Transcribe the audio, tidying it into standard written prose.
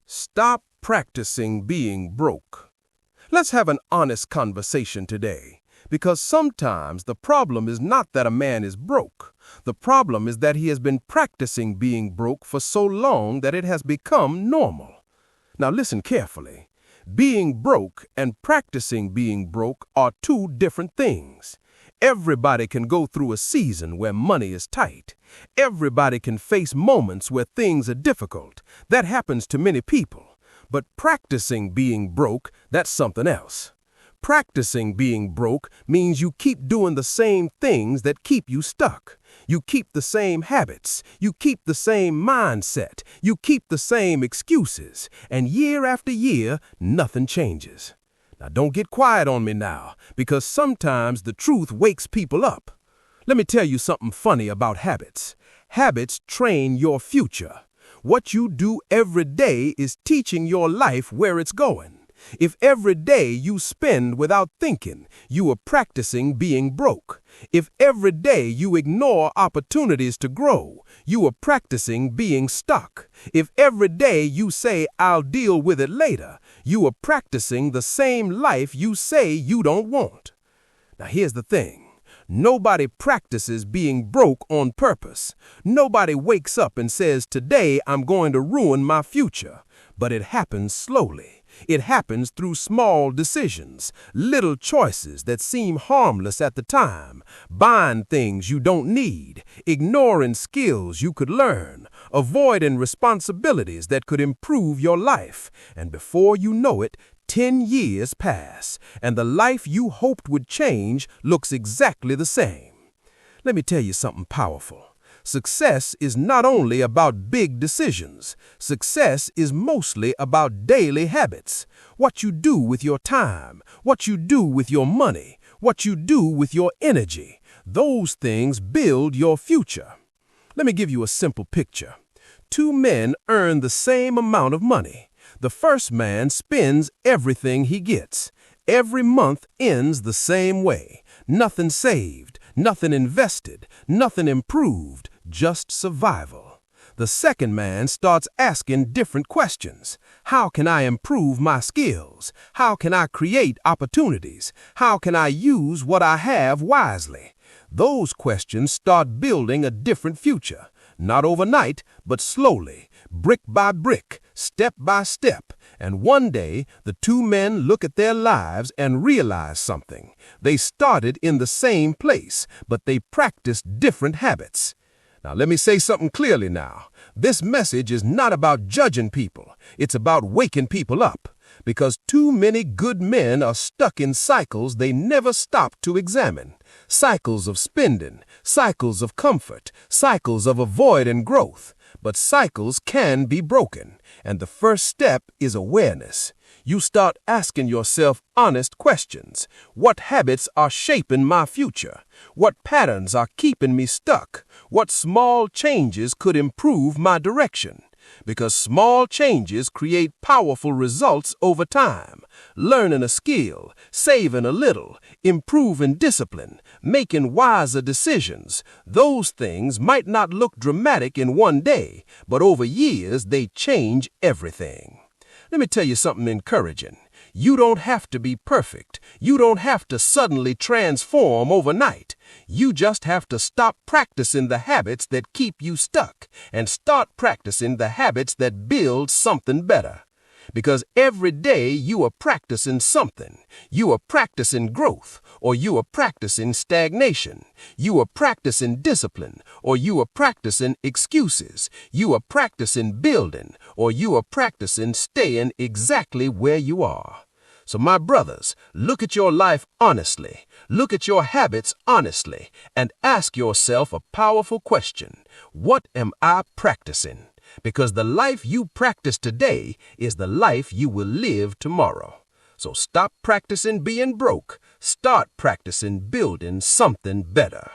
Stop practicing being broke. Let's have an honest conversation today, because sometimes the problem is not that a man is broke. The problem is that he has been practicing being broke for so long that it has become normal. Now listen carefully. Being broke and practicing being broke are two different things. Everybody can go through a season where money is tight. Everybody can face moments where things are difficult. That happens to many people. But practicing being broke, that's something else. Practicing being broke means you keep doing the same things that keep you stuck. You keep the same habits. You keep the same mindset. You keep the same excuses. And year after year, nothing changes. Now don't get quiet on me now, because sometimes the truth wakes people up. Let me tell you something funny about habits. Habits train your future. What you do every day is teaching your life where it's going. If every day you spend without thinking, you are practicing being broke. If every day you ignore opportunities to grow, you are practicing being stuck. If every day you say, "I'll deal with it later," you are practicing the same life you say you don't want. Now here's the thing. Nobody practices being broke on purpose. Nobody wakes up and says, "Today I'm going to ruin my future." But it happens slowly. It happens through small decisions, little choices that seem harmless at the time, buying things you don't need, ignoring skills you could learn, avoiding responsibilities that could improve your life. And before you know it, 10 years pass, and the life you hoped would change looks exactly the same. Let me tell you something powerful. Success is not only about big decisions. Success is mostly about daily habits. What you do with your time, what you do with your money, what you do with your energy. Those things build your future. Let me give you a simple picture. Two men earn the same amount of money. The first man spends everything he gets. Every month ends the same way. Nothing saved, nothing invested, nothing improved, just survival. The second man starts asking different questions. How can I improve my skills? How can I create opportunities? How can I use what I have wisely? Those questions start building a different future. Not overnight, but slowly, brick by brick, step by step. And one day, the two men look at their lives and realize something. They started in the same place, but they practiced different habits. Now, let me say something clearly now. This message is not about judging people. It's about waking people up. Because too many good men are stuck in cycles they never stop to examine. Cycles of spending, cycles of comfort, cycles of avoiding growth. But cycles can be broken, and the first step is awareness. You start asking yourself honest questions. What habits are shaping my future? What patterns are keeping me stuck? What small changes could improve my direction? Because small changes create powerful results over time. Learning a skill, saving a little, improving discipline, making wiser decisions. Those things might not look dramatic in one day, but over years they change everything. Let me tell you something encouraging. You don't have to be perfect. You don't have to suddenly transform overnight. You just have to stop practicing the habits that keep you stuck and start practicing the habits that build something better. Because every day you are practicing something. You are practicing growth, or you are practicing stagnation. You are practicing discipline, or you are practicing excuses. You are practicing building, or you are practicing staying exactly where you are. So my brothers, look at your life honestly. Look at your habits honestly, and ask yourself a powerful question. What am I practicing? Because the life you practice today is the life you will live tomorrow. So stop practicing being broke. Start practicing building something better.